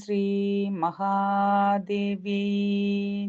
ശ്രീ മഹാദേവ്യൈ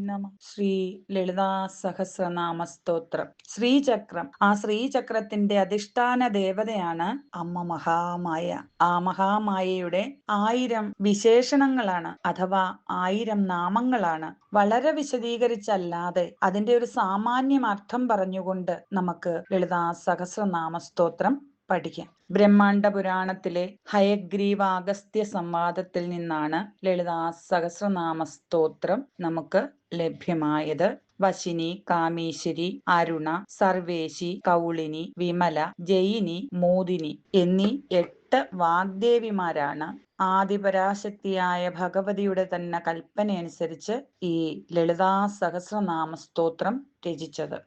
നമ. ശ്രീ ലളിതാ സഹസ്രനാമ സ്തോത്രം. ശ്രീചക്രം. ആ ശ്രീചക്രത്തിന്റെ അധിഷ്ഠാന ദേവതയാണ് അമ്മ മഹാമായ. ആ മഹാമായയുടെ 1000 വിശേഷണങ്ങളാണ് അഥവാ 1000 നാമങ്ങളാണ്. വളരെ വിശദീകരിച്ചല്ലാതെ അതിന്റെ ഒരു സാമാന്യം അർത്ഥം പറഞ്ഞുകൊണ്ട് നമുക്ക് ലളിതാ സഹസ്രനാമ സ്തോത്രം പഠിക്കാം. ബ്രഹ്മാണ്ഡ പുരാണത്തിലെ ഹയഗ്രീവ അഗസ്ത്യ സംവാദത്തിൽ നിന്നാണ് ലളിതാ സഹസ്രനാമ സ്തോത്രം നമുക്ക് ലഭ്യമായത്. വശിനി, കാമേശ്വരി, അരുണ, സർവേശി, കൗളിനി, വിമല, ജയിനി, മോദിനി എന്നീ 8 വാഗ്ദേവിമാരാണ് ആദിപരാശക്തിയായ ഭഗവതിയുടെ തന്നെ കൽപ്പനയനുസരിച്ച് ഈ ലളിതാ സഹസ്രനാമ സ്തോത്രം രചിച്ചത്.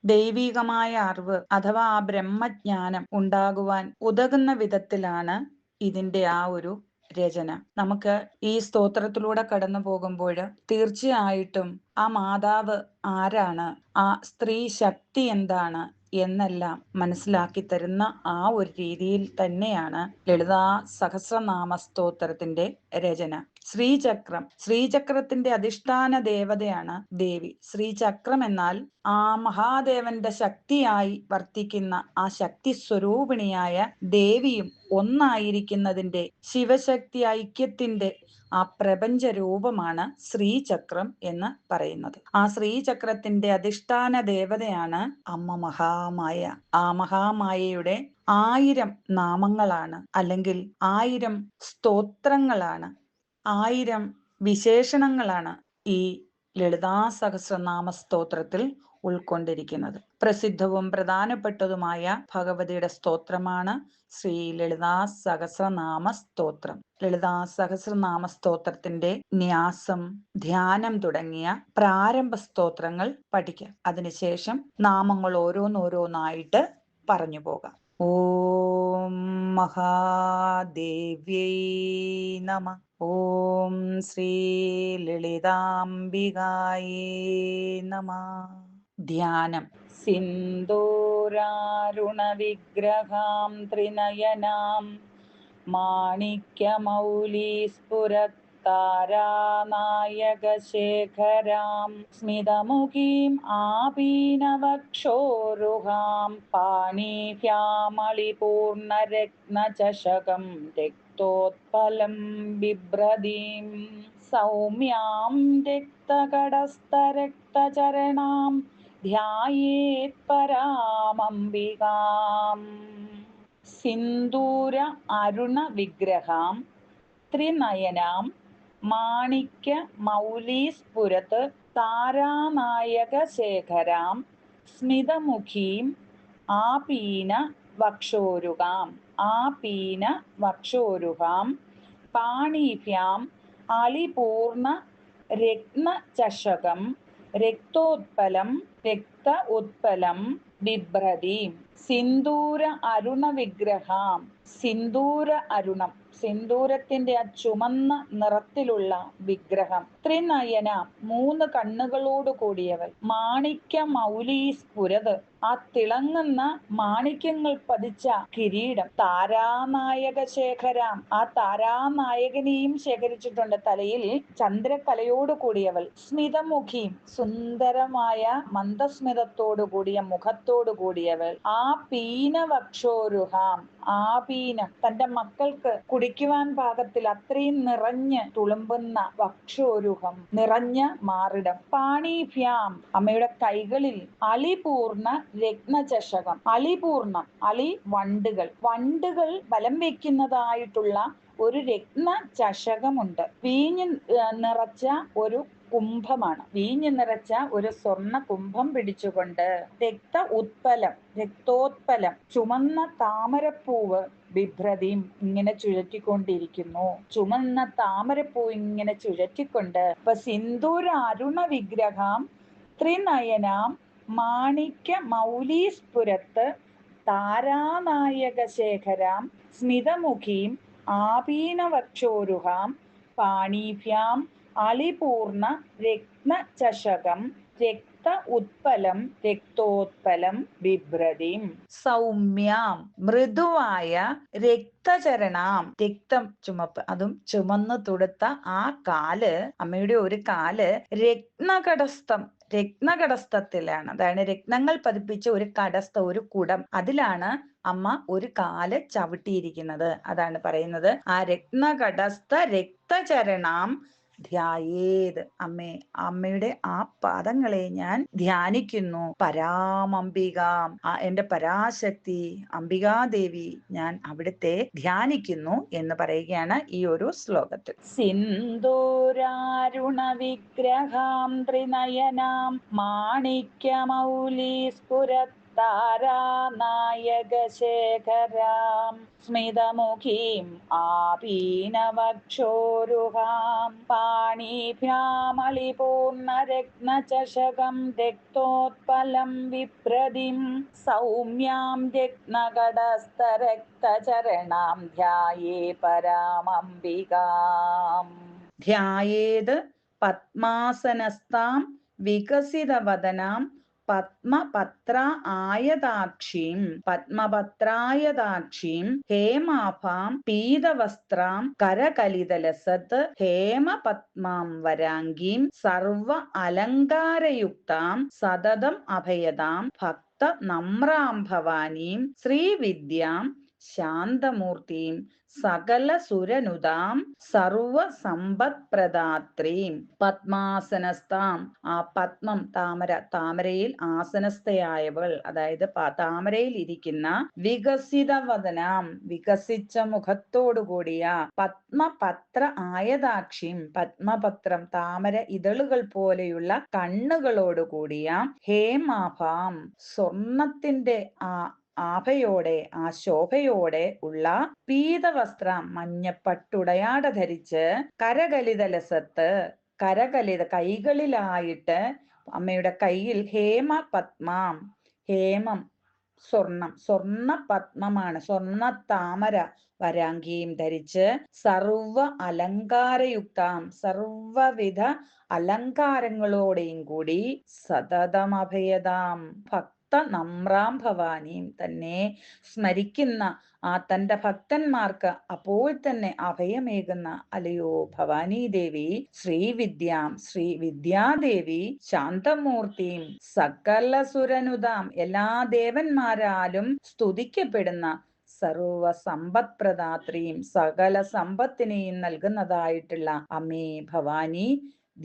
ദൈവികമായ അറിവ് അഥവാ ആ ബ്രഹ്മജ്ഞാനം ഉണ്ടാകുവാൻ ഉതകുന്ന വിധത്തിലാണ് ഇതിന്റെ ആ ഒരു രചന. നമുക്ക് ഈ സ്തോത്രത്തിലൂടെ കടന്നു പോകുമ്പോൾ തീർച്ചയായിട്ടും ആ മാതാവ് ആരാണ്, ആ സ്ത്രീ ശക്തി എന്താണ് എന്നെല്ലാം മനസ്സിലാക്കി തരുന്ന ആ ഒരു രീതിയിൽ തന്നെയാണ് ലളിതാ സഹസ്രനാമ സ്തോത്രത്തിന്റെ രചന. ശ്രീചക്രം. ശ്രീചക്രത്തിന്റെ അധിഷ്ഠാന ദേവതയാണ് ദേവി. ശ്രീചക്രം എന്നാൽ ആ മഹാദേവന്റെ ശക്തിയായി വർത്തിക്കുന്ന ആ ശക്തി സ്വരൂപിണിയായ ദേവിയും ഒന്നായിരിക്കുന്നതിന്റെ ശിവശക്തി ഐക്യത്തിന്റെ ആ പ്രപഞ്ച രൂപമാണ് ശ്രീചക്രം എന്ന് പറയുന്നത്. ആ ശ്രീചക്രത്തിന്റെ അധിഷ്ഠാന ദേവതയാണ് അമ്മ മഹാമായ. ആ മഹാമായയുടെ 1000 നാമങ്ങളാണ്, അല്ലെങ്കിൽ 1000 സ്തോത്രങ്ങളാണ്, 1000 വിശേഷണങ്ങളാണ് ഈ ലളിതാ സഹസ്രനാമ സ്തോത്രത്തിൽ ഉൾക്കൊണ്ടിരിക്കുന്നത്. പ്രസിദ്ധവും പ്രധാനപ്പെട്ടതുമായ ഭഗവതിയുടെ സ്തോത്രമാണ് ശ്രീ ലളിതാ സഹസ്രനാമ സ്തോത്രം. ലളിതാ സഹസ്രനാമ സ്തോത്രത്തിന്റെ ന്യാസം, ധ്യാനം തുടങ്ങിയ പ്രാരംഭ സ്തോത്രങ്ങൾ പഠിക്കാം. അതിനുശേഷം നാമങ്ങൾ ഓരോന്നോരോന്നായിട്ട് പറഞ്ഞു പോകാം. ഓം മഹാദേവ്യൈ നമ. ഓം ശ്രീ ലളിതാംബികായേ നമ. ധ്യാനം. സിന്ദൂരാരുണ വിഗ്രഹാം ത്രിനയനാം മാണിക്യമൗലീസ്ഫുരത്താരാനായകശേഖരാം സ്മിതമുഖീം ആപീനവക്ഷോരുഹാം പാണീഭ്യാമളിപൂർണരത്നചഷകം രക്തോത്പലം ബിഭ്രതീം സൗമ്യാം രക്തകടസ്ഥരക്തചരണാം ധ്യായേത് പരാമംബികാം. സിന്ദൂര അരുണ വിഗ്രഹാം ത്രിനയനാം മാണിക്യ മൗലീസ്ഫുരത് താരാനായകശേഖരാം സ്മിതമുഖീം ആപീന വക്ഷോരുഹാം പാണീഭ്യാം അളിപൂർണ രത്നചഷകം രക്ത ഉത്പലം ബിഭ്രതീം. സിന്ദൂര അരുണ വിഗ്രഹാം. സിന്ദൂര അരുണം, സിന്ദൂരത്തിന്റെ ആ ചുമന്ന നിറത്തിലുള്ള വിഗ്രഹം. ത്രിനയന, 3 കണ്ണുകളോട് കൂടിയവൾ. മാണിക്യ മൗലീസ്ഫുരത്, ആ തിളങ്ങുന്ന മാണിക്യങ്ങൾ പതിച്ച കിരീടം. താരാനായക ശേഖരാം, ആ താരാനായകനെയും ശേഖരിച്ചിട്ടുണ്ട്. തലയിൽ ചന്ദ്രകലയോട് കൂടിയവൾ. സ്മിതമുഖിയും, സുന്ദരമായ മന്ദസ്മിതത്തോടു കൂടിയ മുഖത്തോടു കൂടിയവൾ. ആ പീനവക്ഷോരുഹാം, ആപീനം, തന്റെ മക്കൾക്ക് കുടിക്കുവാൻ പാകത്തിൽ അത്രയും നിറഞ്ഞ് തുളുമ്പുന്ന വക്ഷോരുഹം, നിറഞ്ഞ മാറിടം. പാണീഭ്യാം, അമ്മയുടെ കൈകളിൽ അളിപൂർണ രത്നചഷകം. അളിപൂർണം, അളി വണ്ടുകൾ, വണ്ടുകൾ ബലം വെക്കുന്നതായിട്ടുള്ള ഒരു രത്ന ചഷകമുണ്ട്. വീഞ്ഞ് നിറച്ച ഒരു കുംഭമാണ്. വീഞ്ഞു നിറച്ച ഒരു സ്വർണ്ണ കുംഭം പിടിച്ചുകൊണ്ട് രക്തോത്പലം, ചുമന്ന താമരപ്പൂവ് ബിഭ്രതീം, ഇങ്ങനെ ചുഴറ്റിക്കൊണ്ടിരിക്കുന്നു. ചുമന്ന താമരപ്പൂ ഇങ്ങനെ ചുഴറ്റിക്കൊണ്ട്. ഇപ്പൊ സിന്ദൂര അരുണ വിഗ്രഹാം ത്രിനയനാം മാണിക്യ മൗലീസ്ഫുരത്ത് താരാനായക ശേഖരാം സ്മിതമുഖീം ആപീനവക്ഷോരുഹാം പാണീഭ്യാം അളിപൂർണ രത്നചഷകം രക്ത ഉത്പലം രക്തോത്പലം ബിഭ്രതിം. സൗമ്യാം മൃദുവായ രക്തചരണാം, രക്തം ചുമപ്പ്, അതും ചുമന്ന് തുടുത്ത ആ കാല്, അമ്മയുടെ ഒരു കാല് രത്നകടസ്ഥം, രത്നകടസ്ഥത്തിലാണ്, അതാണ് രത്നങ്ങൾ പതിപ്പിച്ച ഒരു കടസ്ഥ, ഒരു കുടം, അതിലാണ് അമ്മ ഒരു കാല് ചവിട്ടിയിരിക്കുന്നത്. അതാണ് പറയുന്നത് ആ രത്നകടസ്ഥ രക്തചരണാം ധ്യായേത്. അമ്മയുടെ ആ പാദങ്ങളെ ഞാൻ ധ്യാനിക്കുന്നു. പരാമംബികാം, എന്റെ പരാശക്തി അംബികാദേവി, ഞാൻ അവിടുത്തെ ധ്യാനിക്കുന്നു എന്ന് പറയുകയാണ് ഈ ഒരു ശ്ലോകത്തിൽ. സിന്ദൂരാരുണ വിഗ്രഹാം ത്രിനയനാം മാണിക്യമൗലി താരാനായകശേഖരാം സ്മിതമുഖീം ആപീനവക്ഷോരുഹാം പാണിഭ്യാമളിപൂർണരത്നചഷകം രക്തോത്പലം വിഭ്രതിം സൗമ്യാം രത്നകടസ്ഥരക്തചരണാം ധ്യായേ പരാമംബികാം. ധ്യായേത് പത്മാസനസ്ഥാം വികസിതവദനാം പത്മപത്ര ആയതാക്ഷീം ഹേമാഭാം പീതവസ്ത്രാം കരകലിതലസത് ഹേമപത്മാം വരാംഗീം സർവ അലങ്കാരയുക്താം സതതം അഭയതാം ഭക്ത നമ്രാം ഭവാനീം ശ്രീവിദ്യാം ശാന്തമൂർത്തിം സകല സുരനുതാം സർവസമ്പത്പ്രദാത്രീം. പത്മാസനസ്ഥാം, ആ പത്മം താമര, താമരയിൽ ആസനസ്ഥയായവൾ, അതായത് താമരയിൽ ഇരിക്കുന്ന, വികസിതവദനാം വികസിച്ച മുഖത്തോടുകൂടിയ, പത്മപത്ര ആയതാക്ഷിം പത്മപത്രം താമര ഇതളുകൾ പോലെയുള്ള കണ്ണുകളോടുകൂടിയ, ഹേമാഭാം സ്വർണത്തിന്റെ ആഭയോടെ, ആ ശോഭയോടെ ഉള്ള, പീതവസ്ത്രം മഞ്ഞപ്പട്ടുടയാട ധരിച്ച്, കരകലിതലസത്ത് കൈകളിലായിട്ട്, അമ്മയുടെ കയ്യിൽ ഹേമ പത്മാം, ഹേമം സ്വർണം, സ്വർണ പത്മമാണ്, സ്വർണ താമര വരാംഗിയും ധരിച്ച്, സർവ അലങ്കാരയുക്താം സർവവിധ അലങ്കാരങ്ങളോടെയും കൂടി, സതതമഭയതാം നമ്രാം ഭവാനിയും തന്നെ സ്മരിക്കുന്ന ആ തന്റെ ഭക്തന്മാർക്ക് അപ്പോൾ തന്നെ അഭയമേകുന്ന അലയോ ഭവാനി ദേവി, ശ്രീവിദ്യാം ശ്രീവിദ്യാദേവി, ശാന്തമൂർത്തിയും സകല സുരനുതാം എല്ലാ ദേവന്മാരാലും സ്തുതിക്കപ്പെടുന്ന, സർവ സമ്പത്പ്രദാത്രിയും സകല സമ്പത്തിനെയും നൽകുന്നതായിട്ടുള്ള അമ്മേ ഭവാനി,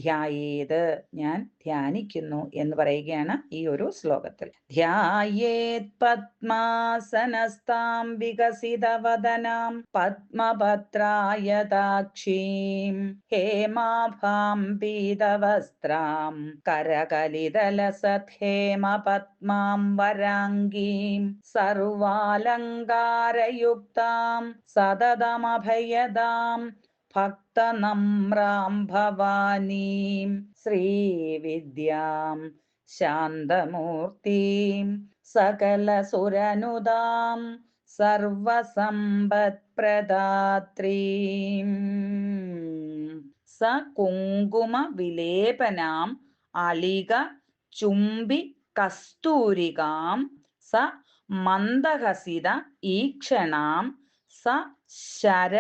ധ്യായേത് ഞാൻ ധ്യാനിക്കുന്നു എന്ന് പറയുകയാണ് ഈ ഒരു ശ്ലോകത്തിൽ. ധ്യായേത് പത്മാസനസ്താം വികസിതവദനാം പത്മപത്രായതാക്ഷീം ഹേമാഭാം പീതവസ്ത്രാം കരകലിതലസത് ഹേമപത്മാം വരാംഗീം സർവാലങ്കാരയുക്താം സതതമഭയദാം ഭക്തനമ്രാം ഭവാനീം ശ്രീവിദ്യാം ശാന്തമൂർത്തിം സകല സുരനുതാം സർവസമ്പത്പ്രദാത്രീം. സ കുങ്കുമ വിലേപനാം അളിക ചുംബി കസ്തൂരികാം സ മന്ദഹസിത ഈക്ഷണാം സ ശര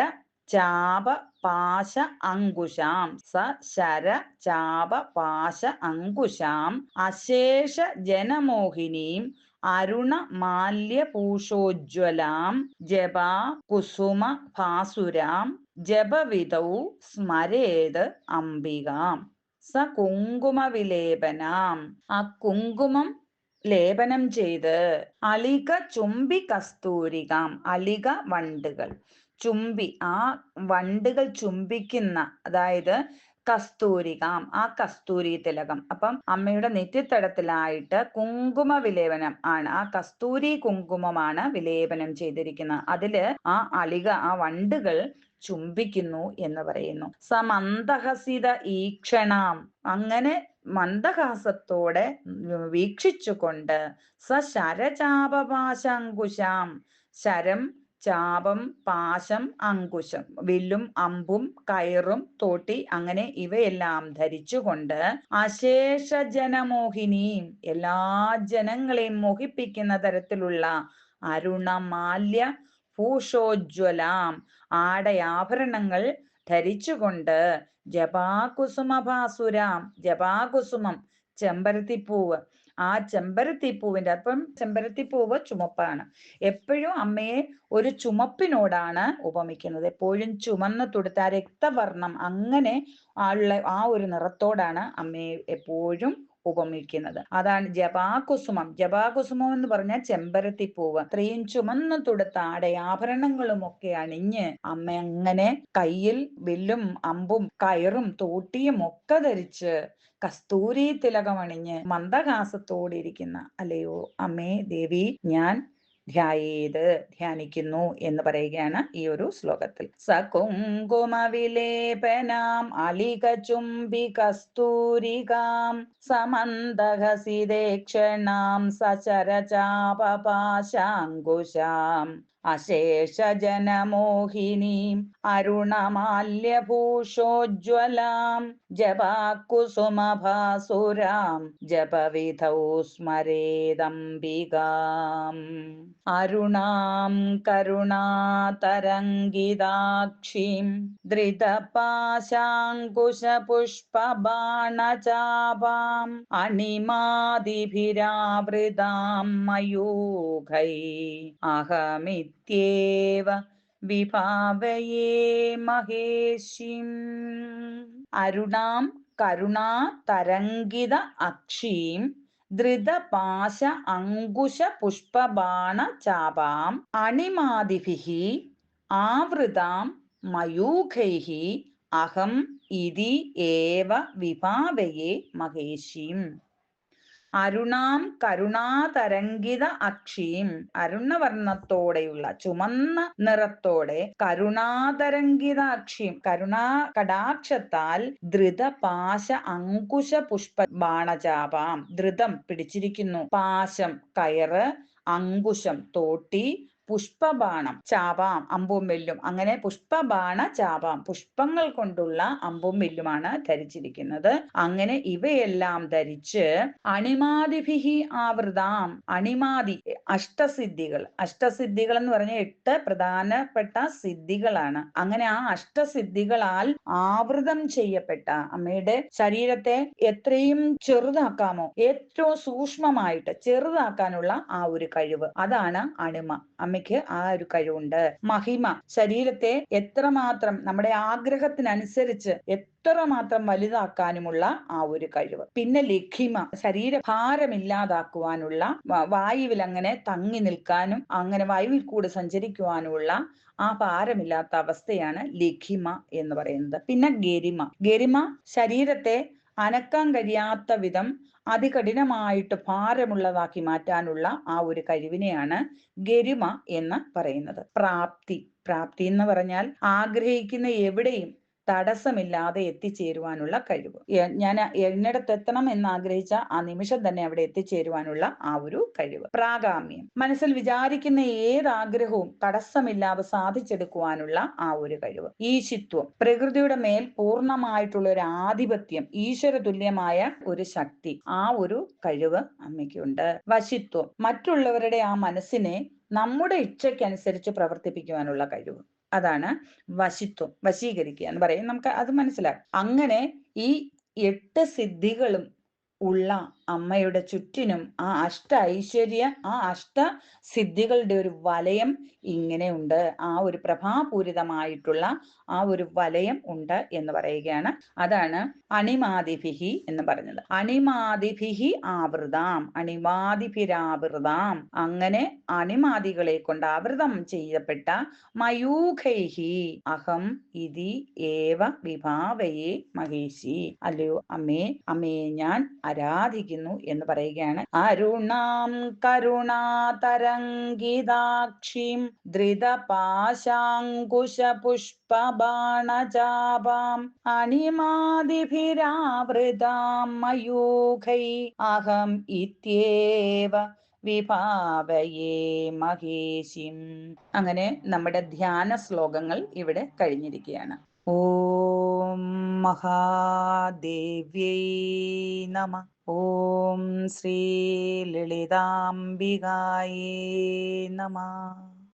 ചാപ പാശ അങ്കുശാം സ ശര ചാപ പാശ അങ്കുശാം അശേഷ ജനമോഹിനീം അരുണ മാല്യപൂഷോജ്വലാം ജപാ കുസുമ ഭാസുരാം ജപവിധൗ സ്മരേത് അംബികാം. സ കുങ്കുമ വിലേപനാം, ആ കുങ്കുമം ലേപനം ചെയ്ത്, അളിക ചുംബി കസ്തൂരികാം, അളിക വണ്ടുകൾ, ചുംബി ആ വണ്ടുകൾ ചുംബിക്കുന്ന, അതായത് കസ്തൂരികാം ആ കസ്തൂരി തിലകം. അപ്പം അമ്മയുടെ നെറ്റിത്തടത്തിലായിട്ട് കുങ്കുമ വിലേപനം ആണ്, ആ കസ്തൂരി കുങ്കുമമാണ് വിലേപനം ചെയ്തിരിക്കുന്നത്. അതില് ആ അളിക ആ വണ്ടുകൾ ചുംബിക്കുന്നു എന്ന് പറയുന്നു. സമന്ദഹസിത ഈക്ഷണാം, അങ്ങനെ മന്ദഹാസത്തോടെ വീക്ഷിച്ചുകൊണ്ട്, സ ശരചാപപാശാങ്കുശാം ശരം ചാപം, പാശം, അങ്കുശം, വില്ലും അമ്പും കയറും തോട്ടി അങ്ങനെ ഇവയെല്ലാം ധരിച്ചുകൊണ്ട് അശേഷ ജനമോഹിനിയും എല്ലാ ജനങ്ങളെയും മോഹിപ്പിക്കുന്ന തരത്തിലുള്ള അരുണമാല്യ ഭൂഷോജ്വലാം ആടയാഭരണങ്ങൾ ധരിച്ചുകൊണ്ട് ജപാകുസുമഭാസുരാം, ജപാകുസുമം ചെമ്പരത്തിപ്പൂവ്, ആ ചെമ്പരത്തിപ്പൂവിന്റെ അപ്പം ചെമ്പരത്തിപ്പൂവ് ചുമപ്പാണ്. എപ്പോഴും അമ്മയെ ഒരു ചുമപ്പിനോടാണ് ഉപമിക്കുന്നത്. എപ്പോഴും ചുമന്ന് തുടുത്ത രക്തവർണം അങ്ങനെ ഉള്ള ആ ഒരു നിറത്തോടാണ് അമ്മയെ എപ്പോഴും ഉപമിക്കുന്നത്. അതാണ് ജപാകുസുമം. ജപാകുസുമം എന്ന് പറഞ്ഞാൽ ചെമ്പരത്തിപ്പൂവ്. അത്രയും ചുമന്നു തുടുത്ത ആടയാഭരണങ്ങളും ഒക്കെ അണിഞ്ഞ് അമ്മ അങ്ങനെ കയ്യിൽ വില്ലും അമ്പും കയറും തോട്ടിയും ഒക്കെ ധരിച്ച് കസ്തൂരി തിലകമണിഞ്ഞ് മന്ദഹാസത്തോടിരിക്കുന്ന അല്ലയോ അമ്മേ ദേവി ഞാൻ ധ്യാനിക്കുന്നു എന്ന് പറയുകയാണ് ഈ ഒരു ശ്ലോകത്തിൽ. സകുങ്കുമവിലേപനാം അലിക ചുംബി കസ്തൂരികാം സമന്ദഹസിതേക്ഷണാം സചരചാപപാശാങ്കുശാം അശേഷജനമോഹിനീം അരുണമാല്യഭൂഷോജ്വലാം ജപാകുസുമഭാസുരാം ജപവിധൗ സ്മരേദംബികാം. അരുണാം കരുണാതരംഗിതാക്ഷീം ധൃതപാശാങ്കുശപുഷ്പബാണചാപാം അണിമാദിഭിരാവൃതാം മയൂഖൈ അഹമിത്യേവ വിഭാവയേ മഹേശിം. അരുണാം കരുണാതരംഗിത അക്ഷീം ധൃതപാശ അങ്കുശ പുഷ്പബാണ ചാപാം അണിമാദിഭിഃ ആവൃതാം മയൂഖൈഃ അഹം ഇതി ഏവ വിഭാവയേ മഹേശിം. അരുണാം കരുണാതരംഗിത അക്ഷീം, അരുണവർണ്ണത്തോടെയുള്ള ചുമന്ന നിറത്തോടെ കരുണാതരംഗിത അക്ഷീം, കരുണാ കടാക്ഷത്താൽ ധൃതപാശ അങ്കുശ പുഷ്പ ബാണചാപാം, ധൃതം പിടിച്ചിരിക്കുന്നു, പാശം കയറ്, അങ്കുശം തോട്ടി, പുഷ്പബാണം ചാപാം അമ്പും വില്ലും, അങ്ങനെ പുഷ്പബാണ ചാപാം പുഷ്പങ്ങൾ കൊണ്ടുള്ള അമ്പും വില്ലുമാണ് ധരിച്ചിരിക്കുന്നത്. അങ്ങനെ ഇവയെല്ലാം ധരിച്ച് അണിമാദിഭിഹി ആവൃതാം, അണിമാതി അഷ്ടസിദ്ധികൾ, അഷ്ടസിദ്ധികൾ എന്ന് പറഞ്ഞ 8 പ്രധാനപ്പെട്ട സിദ്ധികളാണ്. അങ്ങനെ ആ അഷ്ടസിദ്ധികളാൽ ആവൃതം ചെയ്യപ്പെട്ട അമ്മയുടെ ശരീരത്തെ എത്രയും ചെറുതാക്കാമോ ഏറ്റവും സൂക്ഷ്മമായിട്ട് ചെറുതാക്കാനുള്ള ആ ഒരു കഴിവ്, അതാണ് അണിമ. അമ്മയ്ക്ക് ആ ഒരു കഴിവുണ്ട്. മഹിമ, ശരീരത്തെ എത്രമാത്രം നമ്മുടെ ആഗ്രഹത്തിനനുസരിച്ച് എത്രമാത്രം വലുതാക്കാനുമുള്ള ആ ഒരു കഴിവ്. പിന്നെ ലഘിമ, ശരീരഭാരമില്ലാതാക്കുവാനുള്ള, വായുവിൽ അങ്ങനെ തങ്ങി നിൽക്കാനും അങ്ങനെ വായുവിൽ കൂടെ സഞ്ചരിക്കുവാനുമുള്ള ആ ഭാരമില്ലാത്ത അവസ്ഥയാണ് ലഘിമ എന്ന് പറയുന്നത്. പിന്നെ ഗരിമ, ഗരിമ ശരീരത്തെ അനക്കാൻ കഴിയാത്ത വിധം അതികഠിനമായിട്ട് ഭാരമുള്ളതാക്കി മാറ്റാനുള്ള ആ ഒരു കഴിവിനെയാണ് ഗരിമ എന്ന് പറയുന്നത്. പ്രാപ്തി, പ്രാപ്തി എന്ന് പറഞ്ഞാൽ ആഗ്രഹിക്കുന്ന എവിടെയും തടസ്സമില്ലാതെ എത്തിച്ചേരുവാനുള്ള കഴിവ്. ഞാൻ എന്നിടത്ത് എത്തണം എന്ന് ആഗ്രഹിച്ച ആ നിമിഷം തന്നെ അവിടെ എത്തിച്ചേരുവാനുള്ള ആ ഒരു കഴിവ്. പ്രാഗാമ്യം, മനസ്സിൽ വിചാരിക്കുന്ന ഏത് ആഗ്രഹവും തടസ്സമില്ലാതെ സാധിച്ചെടുക്കുവാനുള്ള ആ ഒരു കഴിവ്. ഈശിത്വം, പ്രകൃതിയുടെ മേൽ പൂർണ്ണമായിട്ടുള്ള ഒരു ആധിപത്യം, ഈശ്വര തുല്യമായ ഒരു ശക്തി, ആ ഒരു കഴിവ് അമ്മയ്ക്കുണ്ട്. വശിത്വം, മറ്റുള്ളവരുടെ ആ മനസ്സിനെ നമ്മുടെ ഇച്ഛയ്ക്കനുസരിച്ച് പ്രവർത്തിപ്പിക്കുവാനുള്ള കഴിവ്, അതാണ് വശിത്വം. വശീകരിക്കുക എന്ന് പറയും, നമുക്ക് അത് മനസ്സിലാക്കാം. അങ്ങനെ ഈ 8 സിദ്ധികളും ഉള്ള അമ്മയുടെ ചുറ്റിനും ആ അഷ്ട സിദ്ധികളുടെ ഒരു വലയം ഇങ്ങനെ ഉണ്ട്, ആ ഒരു പ്രഭാപൂരിതമായിട്ടുള്ള ആ ഒരു വലയം ഉണ്ട് എന്ന് പറയുകയാണ്. അതാണ് അണിമാദിഭിഹി എന്ന് പറഞ്ഞത്. അണിമാദിഭിഹി ആവൃതാം, അണിമാദിഭിരാവൃതാം, അങ്ങനെ അണിമാദികളെ കൊണ്ട് ആവൃതം ചെയ്യപ്പെട്ട മയൂഖൈഹി അഹം ഇതി ഏവ വിഭാവയേ മഹേശി, അല്ലയോ അമ്മേ, അമ്മയെ ഞാൻ ആരാധിക്കുന്നു എന്ന് പറയുകയാണ്. അരുണാം കരുണാതരംഗിതാക്ഷീം ധൃതപാശാങ്കുശ പുഷ്പബാണചാപാം അണിമാദിഭിരാവൃതാം മയൂഖൈ അഹം ഇത്യേവ വിഭാവയേ മഹേശിം. അങ്ങനെ നമ്മുടെ ധ്യാന ശ്ലോകങ്ങൾ ഇവിടെ കഴിഞ്ഞിരിക്കുകയാണ്. ഓം മഹാദേവ്യൈ നമ. ഓം ശ്രീ ലളിതാംബികായേ നമ.